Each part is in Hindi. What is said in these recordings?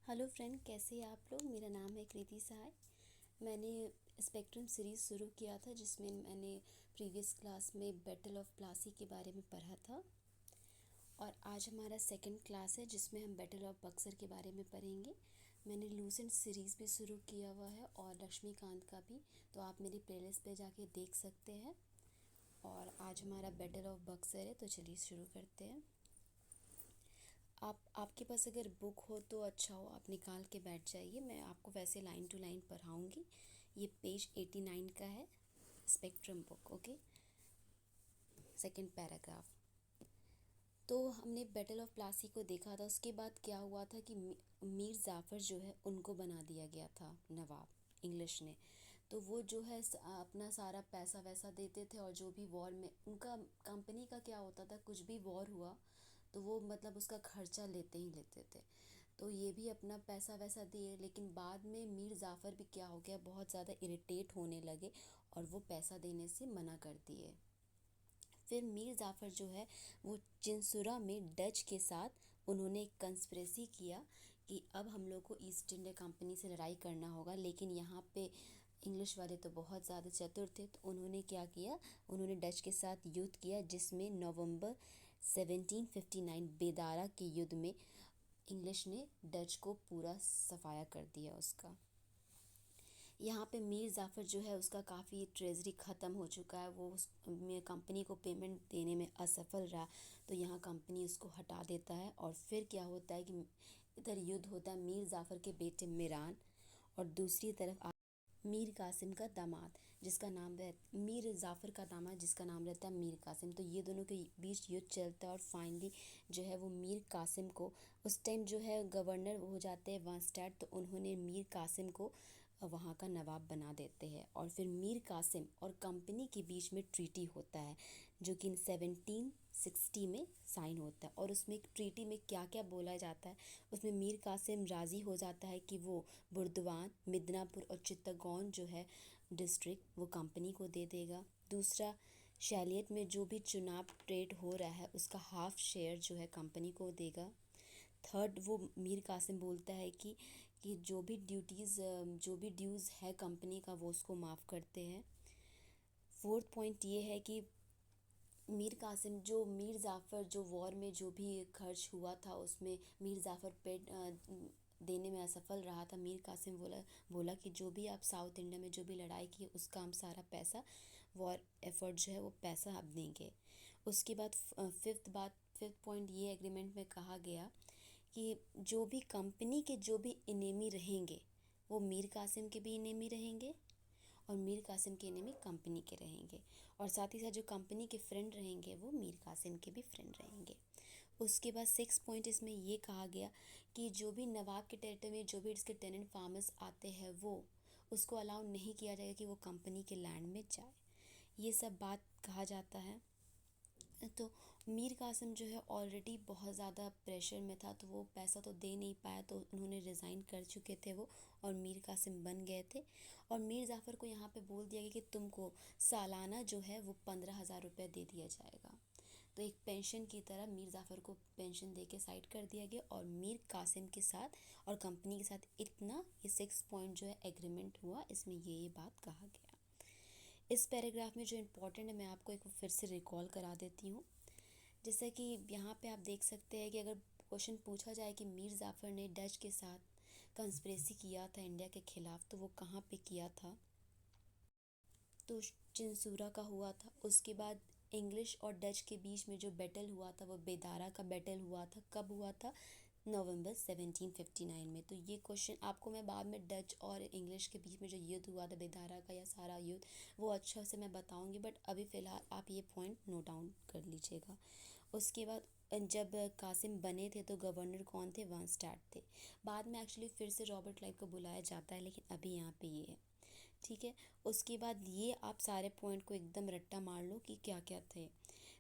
हेलो फ्रेंड, कैसे हैं आप लोग। मेरा नाम है कृति सहाय। मैंने स्पेक्ट्रम सीरीज़ शुरू किया था जिसमें मैंने प्रीवियस क्लास में बैटल ऑफ प्लासी के बारे में पढ़ा था। और आज हमारा सेकंड क्लास है जिसमें हम बैटल ऑफ बक्सर के बारे में पढ़ेंगे। मैंने लूसेंट सीरीज़ भी शुरू किया हुआ है और लक्ष्मीकांत का भी, तो आप मेरी प्लेलिस्ट पे जाके देख सकते हैं। और आज हमारा बैटल ऑफ बक्सर है, तो चलिए शुरू करते हैं। आपके पास अगर बुक हो तो अच्छा हो, आप निकाल के बैठ जाइए। मैं आपको वैसे लाइन टू लाइन पढ़ाऊँगी। ये पेज 89 का है, spectrum book. Okay, second paragraph. तो हमने बैटल ऑफ प्लासी को देखा था। उसके बाद क्या हुआ था कि मीर जाफ़र जो है उनको बना दिया गया था नवाब इंग्लिश ने। तो वो जो है अपना सारा पैसा वैसा देते थे, और जो भी वॉर में उनका कंपनी का क्या होता था, कुछ भी वॉर हुआ तो वो मतलब उसका खर्चा लेते ही लेते थे। तो ये भी अपना पैसा वैसा दिए, लेकिन बाद में मीर जाफ़र भी क्या हो गया, बहुत ज़्यादा इरिटेट होने लगे और वो पैसा देने से मना कर दिए। फिर मीर जाफ़र जो है वो चिंसुरा में डच के साथ उन्होंने एक कंस्पिरेसी किया कि अब हम लोग को ईस्ट इंडिया कंपनी से लड़ाई करना होगा। लेकिन यहाँ पे इंग्लिश वाले तो बहुत ज़्यादा चतुर थे, तो उन्होंने क्या किया, उन्होंने डच के साथ युद्ध किया, जिसमें नवंबर 1759 बेदारा के युद्ध में इंग्लिश ने डच को पूरा सफाया कर दिया उसका। यहाँ पे मीर जाफ़र जो है उसका काफ़ी ट्रेजरी ख़त्म हो चुका है, वो उस कंपनी को पेमेंट देने में असफल रहा। तो यहाँ कंपनी उसको हटा देता है। और फिर क्या होता है कि इधर युद्ध होता है मीर जाफ़र के बेटे मिरान, और दूसरी तरफ मीर कासिम का दामाद जिसका नाम मीर जाफ़र का दामाद जिसका नाम रहता है मीर कासिम। तो ये दोनों के बीच युद्ध चलता है, और फाइनली जो है वो मीर कासिम को उस टाइम जो है गवर्नर हो जाते हैं वांस्टैड, तो उन्होंने मीर कासिम को वहाँ का नवाब बना देते हैं। और फिर मीर कासिम और कंपनी के बीच में ट्रीटी होता है जो कि 1760 में साइन होता है। और उसमें एक ट्रीटी में क्या क्या बोला जाता है, उसमें मीर कासिम राज़ी हो जाता है कि वो बुर्दवान, मिदनापुर और चित्तगौन जो है डिस्ट्रिक्ट वो कंपनी को दे देगा। दूसरा, शैलियत में जो भी चुनाव ट्रेड हो रहा है उसका हाफ शेयर जो है कंपनी को देगा। थर्ड, वो मीर कासिम बोलता है कि जो भी ड्यूज़ है कंपनी का वो उसको माफ़ करते हैं। फोर्थ पॉइंट ये है कि मीर कासिम जो मीर जाफ़र जो वॉर में जो भी खर्च हुआ था उसमें मीर जाफ़र पे देने में असफल रहा था। मीर कासिम बोला कि जो भी आप साउथ इंडिया में जो भी लड़ाई की उसका हम सारा पैसा, वॉर एफर्ट जो है वो पैसा आप देंगे। उसके बाद फिफ्थ पॉइंट ये एग्रीमेंट में कहा गया कि जो भी कंपनी के जो भी इनेमी रहेंगे वो मीर कासिम के भी इनेमी रहेंगे, और मीर कासिम के एनिमी कंपनी के रहेंगे। और साथ ही साथ जो कंपनी के फ्रेंड रहेंगे वो मीर कासिम के भी फ्रेंड रहेंगे। उसके बाद सिक्स पॉइंट इसमें ये कहा गया कि जो भी नवाब के टेरिटरी में जो भी इसके टेनेंट फार्मर्स आते हैं वो उसको अलाउ नहीं किया जाएगा कि वो कंपनी के लैंड में जाए। ये सब बात कहा जाता है। तो मीर कासिम जो है ऑलरेडी बहुत ज़्यादा प्रेशर में था, तो वो पैसा तो दे नहीं पाया, तो उन्होंने रिज़ाइन कर चुके थे वो, और मीर कासिम बन गए थे। और मीर जाफ़र को यहाँ पे बोल दिया गया कि तुमको सालाना जो है वो 15,000 रुपये दे दिया जाएगा। तो एक पेंशन की तरह मीर जाफ़र को पेंशन दे के साइड कर दिया गया, और मीर कासिम के साथ और कंपनी के साथ इतना ये 6 पॉइंट जो है एग्रीमेंट हुआ, इसमें ये बात कहा गया। इस पैराग्राफ में जो इम्पोर्टेंट है मैं आपको एक फिर से रिकॉल करा देती हूँ। जैसे कि यहाँ पे आप देख सकते हैं कि अगर क्वेश्चन पूछा जाए कि मीर जाफ़र ने डच के साथ कंस्पिरेसी किया था इंडिया के ख़िलाफ़, तो वो कहाँ पे किया था, तो चिंसूरा का हुआ था। उसके बाद इंग्लिश और डच के बीच में जो बैटल हुआ था वो बेदारा का बैटल हुआ था। कब हुआ था, नवंबर 1759 में। तो ये क्वेश्चन आपको मैं बाद में डच और इंग्लिश के बीच में जो युद्ध हुआ था बेदारा का या सारा युद्ध वो अच्छा से मैं बताऊंगी, बट अभी फ़िलहाल आप ये पॉइंट नोट डाउन कर लीजिएगा। उसके बाद जब कासिम बने थे तो गवर्नर कौन थे, वांस्टैड थे। बाद में एक्चुअली फिर से रॉबर्ट क्लाइव को बुलाया जाता है, लेकिन अभी यहाँ पे ये है, ठीक है। उसके बाद ये आप सारे पॉइंट को एकदम रट्टा मार लो कि क्या क्या थे।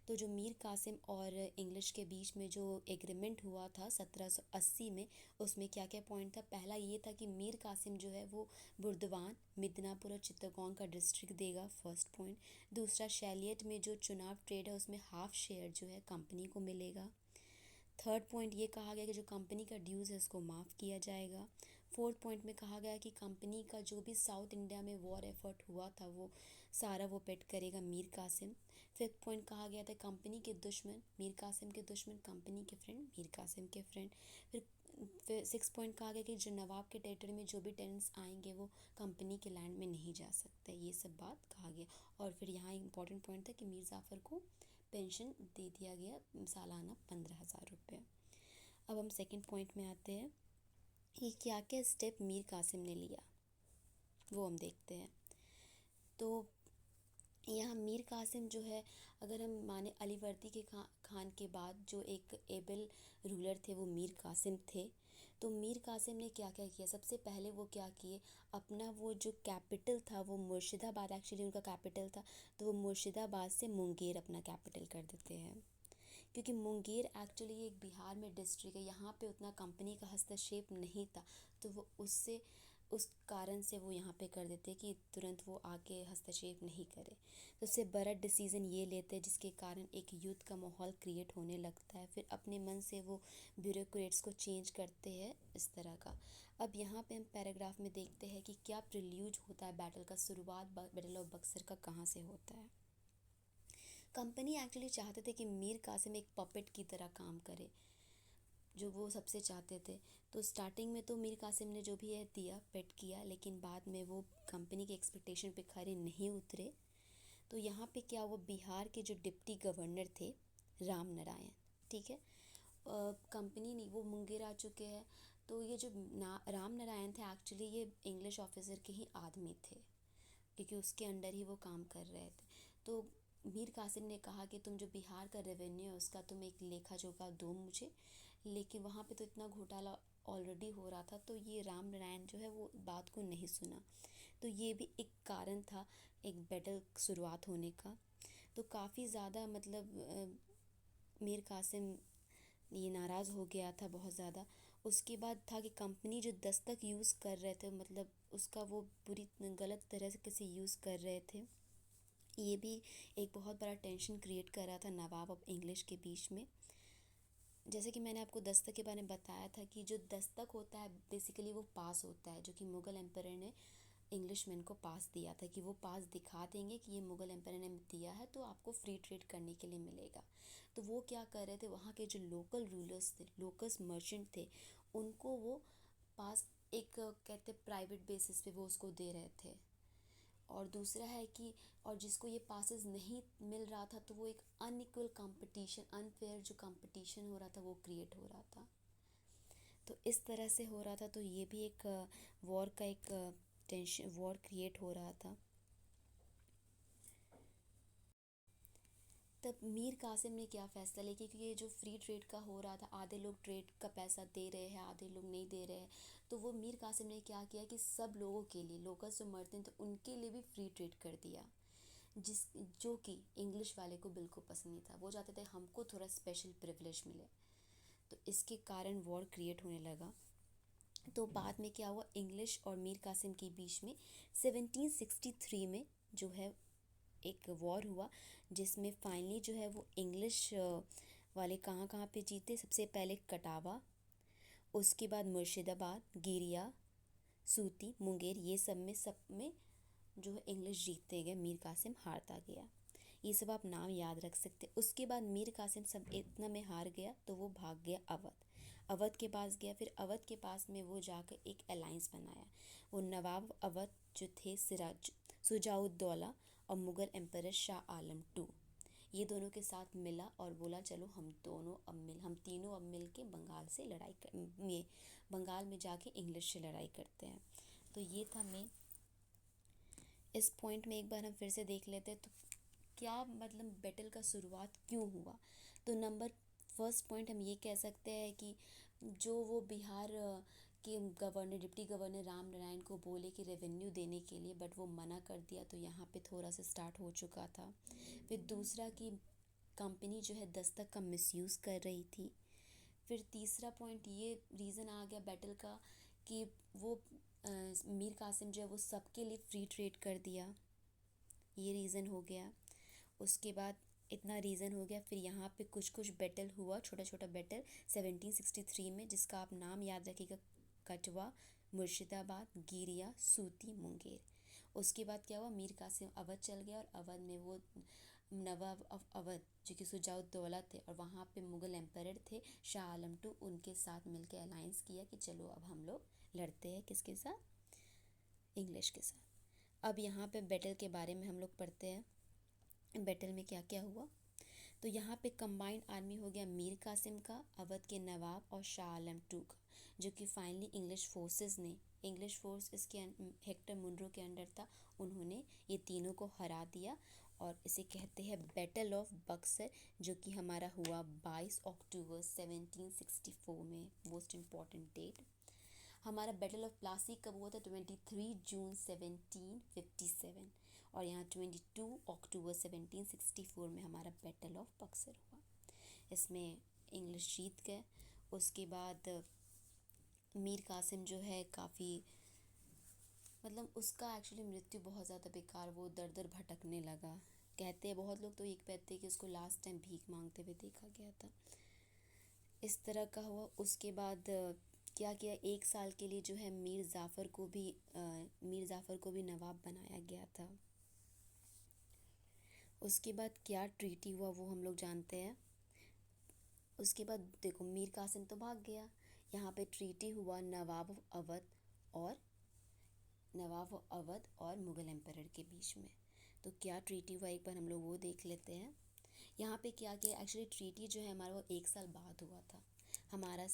तो जो मीर कासिम और इंग्लिश के बीच में जो एग्रीमेंट हुआ था 1780 में, उसमें क्या क्या पॉइंट था। पहला ये था कि मीर कासिम जो है वो बुर्दवान, मिदनापुर और चित्तगौन का डिस्ट्रिक्ट देगा, फर्स्ट पॉइंट। दूसरा, शैलियत में जो चुनाव ट्रेड है उसमें हाफ शेयर जो है कंपनी को मिलेगा। थर्ड पॉइंट ये कहा गया कि जो कंपनी का ड्यूज़ है उसको माफ़ किया जाएगा। फोर्थ पॉइंट में कहा गया कि कंपनी का जो भी साउथ इंडिया में वॉर एफर्ट हुआ था वो सारा वो पेड करेगा मीर कासिम। फिफ्थ पॉइंट कहा गया था कंपनी के दुश्मन मीर कासिम के दुश्मन कंपनी के फ्रेंड मीर कासिम के फ्रेंड। फिर सिक्स पॉइंट कहा गया कि जो नवाब के टेरिटरी में जो भी टेनेंट्स आएंगे वो कंपनी के लैंड में नहीं जा सकते, ये सब बात कहा गया। और फिर यहाँ इंपॉर्टेंट पॉइंट था कि मीर जाफ़र को पेंशन दे दिया गया सालाना 15,000 रुपये। अब हम सेकंड पॉइंट में आते हैं कि क्या क्या स्टेप मीर कासिम ने लिया, वो हम देखते हैं। तो यहाँ मीर कासिम जो है, अगर हम माने अलीवर्दी के खान के बाद जो एक एबल रूलर थे वो मीर कासिम थे। तो मीर कासिम ने क्या क्या किया, सबसे पहले वो क्या किए, अपना वो जो कैपिटल था वो मुर्शिदाबाद, एक्चुअली उनका कैपिटल था, तो वो मुर्शिदाबाद से मुंगेर अपना कैपिटल कर देते हैं। क्योंकि मुंगेर एक्चुअली एक बिहार में डिस्ट्रिक्ट है, यहाँ पे उतना कंपनी का हस्तक्षेप नहीं था, तो वो उससे उस कारण से वो यहाँ पे कर देते कि तुरंत वो आके हस्तक्षेप नहीं करे। तो उससे बड़ा डिसीज़न ये लेते जिसके कारण एक युद्ध का माहौल क्रिएट होने लगता है। फिर अपने मन से वो ब्यूरोक्रेट्स को चेंज करते हैं इस तरह का। अब यहाँ पे हम पैराग्राफ में देखते हैं कि क्या प्रिल्यूड होता है बैटल का, शुरुआत बैटल ऑफ बक्सर का कहाँ से होता है। कंपनी एक्चुअली चाहते थे कि मीर कासिम एक पपेट की तरह काम करे, जो वो सबसे चाहते थे। तो स्टार्टिंग में तो मीर कासिम ने जो भी है दिया पेट किया, लेकिन बाद में वो कंपनी के एक्सपेक्टेशन पे खरे नहीं उतरे। तो यहाँ पे क्या हुआ, बिहार के जो डिप्टी गवर्नर थे राम नारायण, ठीक है, कंपनी नहीं, वो मुंगेर आ चुके हैं। तो ये जो राम नारायण थे एक्चुअली ये इंग्लिश ऑफिसर के ही आदमी थे, क्योंकि उसके अंडर ही वो काम कर रहे थे। तो मीर कासिम ने कहा कि तुम जो बिहार का रेवेन्यू है उसका तुम एक लेखा जोखा दो मुझे, लेकिन वहाँ पे तो इतना घोटाला ऑलरेडी हो रहा था, तो ये राम नारायण जो है वो बात को नहीं सुना। तो ये भी एक कारण था एक बैटल शुरुआत होने का। तो काफ़ी ज़्यादा मतलब मीर कासिम ये नाराज़ हो गया था बहुत ज़्यादा। उसके बाद था कि कंपनी जो दस्तक यूज़ कर रहे थे, मतलब उसका वो पूरी गलत तरह से किसी यूज़ कर रहे थे। ये भी एक बहुत बड़ा टेंशन क्रिएट कर रहा था नवाब और इंग्लिश के बीच में। जैसे कि मैंने आपको दस्तक के बारे में बताया था कि जो दस्तक होता है बेसिकली वो पास होता है, जो कि मुग़ल एम्पायर ने इंग्लिशमैन को पास दिया था, कि वो पास दिखा देंगे कि ये मुग़ल एम्पायर ने दिया है तो आपको फ्री ट्रेड करने के लिए मिलेगा। तो वो क्या कर रहे थे, वहाँ के जो लोकल रूलर्स थे, लोकल मर्चेंट थे, उनको वो पास एक कहते प्राइवेट बेसिस पे वो उसको दे रहे थे। और दूसरा है कि और जिसको ये पासेस नहीं मिल रहा था तो वो एक अनइक्वल कंपटीशन, अनफेयर जो कंपटीशन हो रहा था वो क्रिएट हो रहा था। तो इस तरह से हो रहा था, तो ये भी एक वॉर का एक टेंशन, वॉर क्रिएट हो रहा था। तब मीर कासिम ने क्या फ़ैसला लिया, क्योंकि ये जो फ्री ट्रेड का हो रहा था, आधे लोग ट्रेड का पैसा दे रहे हैं, आधे लोग नहीं दे रहे हैं। तो वो मीर कासिम ने क्या किया कि सब लोगों के लिए, लोकल जो मर्द तो उनके लिए भी फ्री ट्रेड कर दिया, जिस जो कि इंग्लिश वाले को बिल्कुल पसंद नहीं था। वो चाहते थे हमको थोड़ा स्पेशल प्रिविलेज मिले। तो इसके कारण वॉर क्रिएट होने लगा। तो बाद में क्या हुआ, इंग्लिश और मीर कासिम के बीच में 1763 में जो है एक वॉर हुआ, जिसमें फाइनली जो है वो इंग्लिश वाले कहाँ कहाँ पे जीते, सबसे पहले कटावा, उसके बाद मुर्शिदाबाद, गिरिया, सूती, मुंगेर, ये सब में जो है इंग्लिश जीतते गए, मीर कासिम हारता गया। ये सब आप नाम याद रख सकते। उसके बाद मीर कासिम सब इतना में हार गया तो वो भाग गया अवध, अवध के पास गया। फिर अवध के पास में वो जाकर एक अलाइंस बनाया। वो नवाब अवध जो थे सिराज सुजाउद्दौला और मुग़ल एम्परर शाह आलम टू, ये दोनों के साथ मिला और बोला चलो हम तीनों अब मिल के बंगाल से लड़ाई कर, ये बंगाल में जाके इंग्लिश से लड़ाई करते हैं। तो ये था मैं इस पॉइंट में एक बार हम फिर से देख लेते हैं। तो क्या मतलब बैटल का शुरुआत क्यों हुआ। तो नंबर फर्स्ट पॉइंट हम ये कह सकते हैं कि जो वो बिहार के governor, deputy governor Ram Narayan को बोले कि रेवेन्यू देने के लिए, बट वो मना कर दिया, तो यहाँ पे थोड़ा सा स्टार्ट हो चुका था। फिर दूसरा कि कंपनी जो है दस्तक का मिसयूज़ कर रही थी। फिर तीसरा पॉइंट ये रीज़न आ गया बैटल का कि वो मीर कासिम जो है वो सबके लिए फ्री ट्रेड कर दिया, ये रीज़न हो गया। उसके बाद इतना रीज़न हो गया। फिर यहाँ पे कुछ कुछ बैटल हुआ, छोटा छोटा बैटल 1763 में, जिसका आप नाम याद रखिएगा, कटवा, मुर्शिदाबाद, गिरिया, सूती, मुंगेर। उसके बाद क्या हुआ, मीर कासिम अवध चल गया और अवध में वो नवाब ऑफ अवध जो कि सुजाउद्दौला थे, और वहाँ पे मुग़ल एम्परर थे शाह आलम टू, उनके साथ मिलकर अलायंस किया कि चलो अब हम लोग लड़ते हैं किसके साथ, इंग्लिश के साथ। अब यहाँ पे बैटल के बारे में हम लोग पढ़ते हैं, बैटल में क्या क्या हुआ। तो यहाँ पे कंबाइंड आर्मी हो गया मीर कासिम का, अवध के नवाब और शाह आलम टू का, जो कि फाइनली इंग्लिश फोर्सेस ने, इंग्लिश फोर्स इसके हेक्टर मुनरो के अंडर था, उन्होंने ये तीनों को हरा दिया। और इसे कहते हैं बैटल ऑफ बक्सर, जो कि हमारा हुआ 22 अक्टूबर 1764 में, मोस्ट इम्पॉर्टेंट डेट। हमारा बैटल ऑफ प्लासी कब हुआ था, 23 जून 1757। और यहाँ 22 अक्टूबर 1764 में हमारा बैटल ऑफ बक्सर हुआ। इसमें इंग्लिश जीत गए। उसके बाद मीर कासिम जो है काफ़ी, मतलब उसका एक्चुअली मृत्यु बहुत ज़्यादा बेकार, वो दर दर भटकने लगा। कहते हैं बहुत लोग तो ये कहते हैं कि उसको लास्ट टाइम भीख मांगते हुए देखा गया था। इस तरह का हुआ। उसके बाद क्या किया, एक साल के लिए जो है मीर ज़ाफ़र को भी नवाब बनाया गया था। उसके बाद क्या ट्रीटी हुआ वो हम लोग जानते हैं। उसके बाद देखो मीर कासिम तो भाग गया, यहाँ पे ट्रीटी हुआ नवाब अवध और मुग़ल एम्परर के बीच में। तो क्या ट्रीटी हुआ एक बार हम लोग वो देख लेते हैं। यहाँ पे क्या किया, एक्चुअली ट्रीटी जो है हमारा वो एक साल बाद हुआ था, हमारा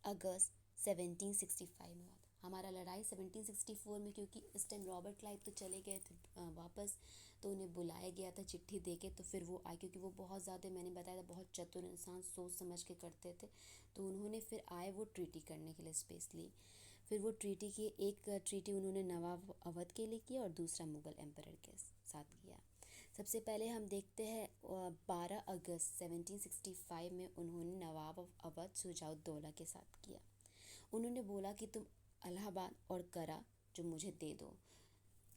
अगस्त 1765 में हुआ था। हमारा लड़ाई 1764 में, क्योंकि इस टाइम रॉबर्ट क्लाइव तो चले गए थे वापस, तो उन्हें बुलाया गया था चिट्ठी देके, तो फिर वो आए, क्योंकि वो बहुत ज़्यादा, मैंने बताया था, बहुत चतुर इंसान, सोच समझ के करते थे। तो उन्होंने फिर आए वो ट्रीटी करने के लिए स्पेशली। फिर वो ट्रीटी की, एक ट्रीटी उन्होंने नवाब अवध के लिए किया और दूसरा मुग़ल एम्परर के साथ किया। सबसे पहले हम देखते हैं 12 अगस्त 1765 में उन्होंने नवाब ऑफ अवध सुजाउद्दौला के साथ किया। उन्होंने बोला कि तुम इलाहाबाद और करा जो मुझे दे दो,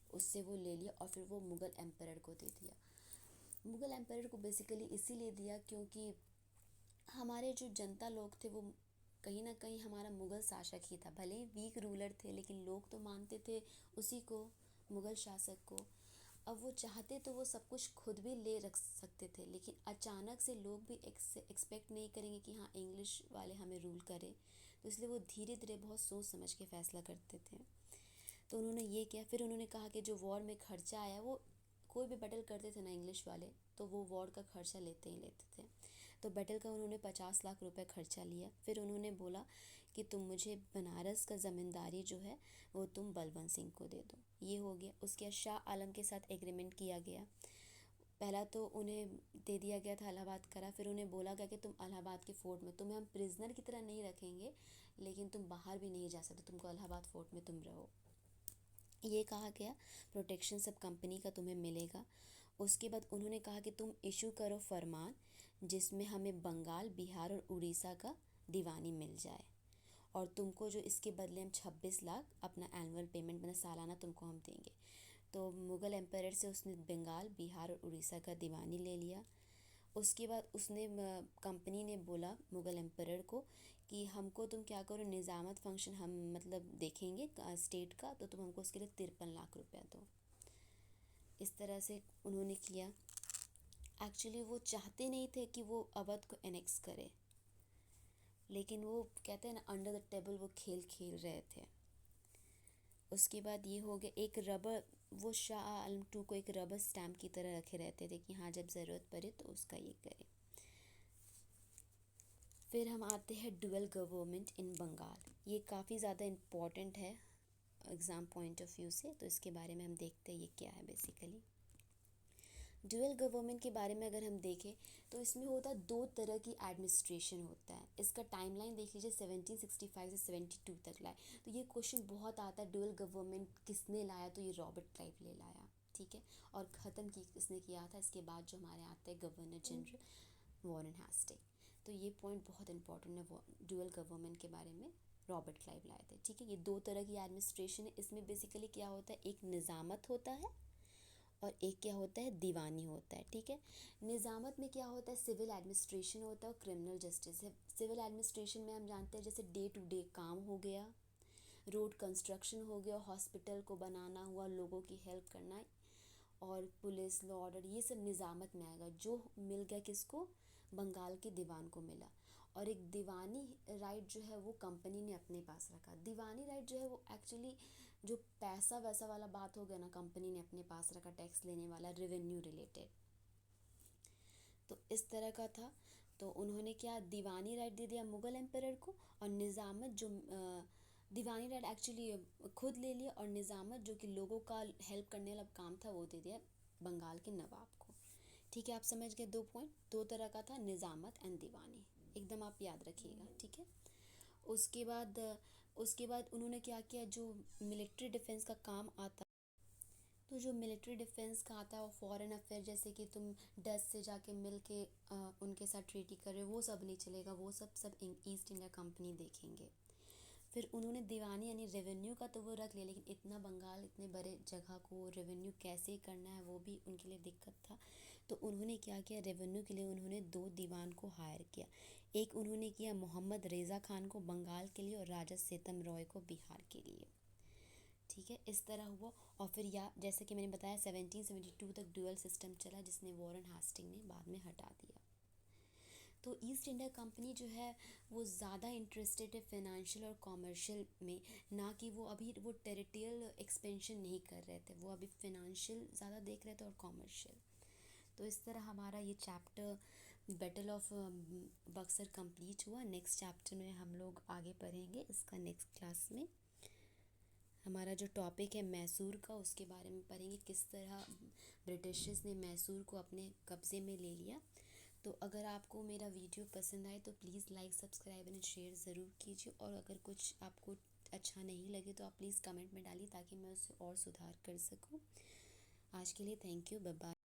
उससे वो ले लिया और फिर वो मुग़ल एम्परर को दे दिया। मुग़ल एम्परर को बेसिकली इसीलिए दिया क्योंकि हमारे जो जनता लोग थे वो कहीं ना कहीं हमारा मुग़ल शासक ही था, भले ही वीक रूलर थे लेकिन लोग तो मानते थे उसी को, मुग़ल शासक को। अब वो चाहते तो वो सब कुछ खुद भी ले रख सकते थे, लेकिन अचानक से लोग भी एक्सपेक्ट नहीं करेंगे कि हाँ इंग्लिश वाले हमें रूल करें, तो इसलिए वो धीरे धीरे बहुत सोच समझ के फ़ैसला करते थे। तो उन्होंने ये किया। फिर उन्होंने कहा कि जो वॉर में खर्चा आया, वो कोई भी बैटल करते थे ना इंग्लिश वाले, तो वो वॉर का खर्चा लेते ही लेते थे। तो बैटल का उन्होंने 50 लाख रुपए खर्चा लिया। फिर उन्होंने बोला कि तुम मुझे बनारस का ज़मींदारी जो है वो तुम बलवंत सिंह को दे दो। ये हो गया। उसके बाद शाह आलम के साथ एग्रीमेंट किया गया। पहला तो उन्हें दे दिया गया था इलाहाबाद करा, फिर उन्हें बोला गया कि तुम इलाहाबाद के फ़ोर्ट में, तुम्हें हम प्रिजनर की तरह नहीं रखेंगे, लेकिन तुम बाहर भी नहीं जा सकते, तुमको इलाहाबाद फ़ोर्ट में तुम रहो, ये कहा गया। प्रोटेक्शन सब कंपनी का तुम्हें मिलेगा। उसके बाद उन्होंने कहा कि तुम इशू करो फरमान जिसमें हमें बंगाल, बिहार और उड़ीसा का दीवानी मिल जाए, और तुमको जो इसके बदले हम 26 लाख अपना एनुअल पेमेंट, मतलब सालाना तुमको हम देंगे। तो मुग़ल एम्परर से उसने बंगाल, बिहार और उड़ीसा का दीवानी ले लिया। उसके बाद उसने कंपनी ने बोला मुग़ल एम्परर को कि हमको तुम क्या करो, निज़ामत फंक्शन हम मतलब देखेंगे स्टेट का, तो तुम हमको उसके लिए 53 लाख रुपया दो। इस तरह से उन्होंने किया। एक्चुअली वो चाहते नहीं थे कि वो अवध को एनेक्स करे, लेकिन वो कहते हैं ना अंडर द टेबल वो खेल खेल रहे थे। उसके बाद ये हो गया एक रबर, वो शाह आलम टू को एक रबर स्टैम्प की तरह रखे रहते थे कि हाँ जब ज़रूरत पड़े तो उसका ये करे। फिर हम आते हैं डुअल गवर्नमेंट इन बंगाल। ये काफ़ी ज़्यादा इम्पॉर्टेंट है एग्ज़ाम पॉइंट ऑफ व्यू से, तो इसके बारे में हम देखते हैं ये क्या है बेसिकली। डुअल गवर्नमेंट के बारे में अगर हम देखें तो इसमें होता है दो तरह की एडमिनिस्ट्रेशन होता है। इसका टाइमलाइन देख लीजिए, 1765 से 72 तक लाए। तो ये क्वेश्चन बहुत आता है, डुअल गवर्नमेंट किसने लाया, तो ये रॉबर्ट क्लाइव ले लाया, ठीक है। और ख़त्म किसने किया था, इसके बाद जो हमारे आते हैं गवर्नर जनरल वॉरेन हेस्टिंग। तो ये पॉइंट बहुत इंपॉर्टेंट है डुअल गवर्नमेंट के बारे में, रॉबर्ट क्लाइव लाए थे, ठीक है। ये दो तरह की एडमिनिस्ट्रेशन है। इसमें बेसिकली क्या होता है, एक निज़ामत होता है और एक क्या होता है, दीवानी होता है। ठीक है, निज़ामत में क्या होता है, सिविल एडमिनिस्ट्रेशन होता है और क्रिमिनल जस्टिस है। सिविल एडमिनिस्ट्रेशन में हम जानते हैं जैसे डे टू डे काम हो गया, रोड कंस्ट्रक्शन हो गया, हॉस्पिटल को बनाना हुआ, लोगों की हेल्प करना, और पुलिस, लॉ ऑर्डर, ये सब निज़ामत में आएगा। जो मिल गया किसको, बंगाल के दीवान को मिला। और एक दीवानी राइट जो है वो कंपनी ने अपने पास रखा। दीवानी राइट जो है वो एक्चुअली जो पैसा वैसा वाला बात हो गया ना, कंपनी ने अपने पास रखा, टैक्स लेने वाला, रेवेन्यू रिलेटेड। तो इस तरह का था। तो उन्होंने क्या, दीवानी राइट दे दिया मुग़ल एम्परर को, और निज़ामत जो दीवानी राइट एक्चुअली खुद ले लिया, और निज़ामत जो कि लोगों का हेल्प करने वाला काम था वो दे दिया बंगाल के नवाब को। ठीक है, आप समझ गए, दो पॉइंट, दो तरह का था, निज़ामत एंड दीवानी, एकदम आप याद रखिएगा। ठीक है, उसके बाद उन्होंने क्या किया, जो मिलिट्री डिफेंस का काम आता, तो जो मिलिट्री डिफेंस का आता है वो फॉरेन अफेयर, जैसे कि तुम डच से जाके मिल के उनके साथ ट्रीटी कर रहे हो, वो सब नहीं चलेगा, वो सब ईस्ट इंडिया कंपनी देखेंगे। फिर उन्होंने दीवानी यानी रेवेन्यू का तो वो रख लिया, लेकिन इतना बंगाल, इतने बड़े जगह को रेवेन्यू कैसे करना है वो भी उनके लिए दिक्कत था। तो उन्होंने क्या किया, रेवेन्यू के लिए उन्होंने दो दीवान को हायर किया। एक उन्होंने किया मोहम्मद रेज़ा खान को बंगाल के लिए, और राजा सेतम रॉय को बिहार के लिए। ठीक है, इस तरह हुआ। और फिर या जैसे कि मैंने बताया 1772 तक ड्यूअल सिस्टम चला, जिसने वॉरेन हास्टिंग ने बाद में हटा दिया। तो ईस्ट इंडिया कंपनी जो है वो ज़्यादा इंटरेस्टेड है फिनेंशियल और कॉमर्शियल में, ना कि वो अभी वो टेरिtoriयल एक्सपेंशन नहीं कर रहे थे, वो अभी फिनेंशियल ज़्यादा देख रहे थे और कॉमर्शियल। तो इस तरह हमारा ये chapter battle of Buxar complete हुआ। नेक्स्ट चैप्टर में हम लोग आगे पढ़ेंगे इसका नेक्स्ट क्लास में। हमारा जो टॉपिक है मैसूर का, उसके बारे में पढ़ेंगे, किस तरह ब्रिटिशर्स ने मैसूर को अपने कब्ज़े में ले लिया। तो अगर आपको मेरा वीडियो पसंद आए तो please like, subscribe and share ज़रूर कीजिए, और अगर कुछ आपको अच्छा नहीं लगे तो आप प्लीज़ कमेंट में डालिए, ताकि मैं उससे और सुधार कर सकूं। आज के लिए थैंक यू, बाय बाय।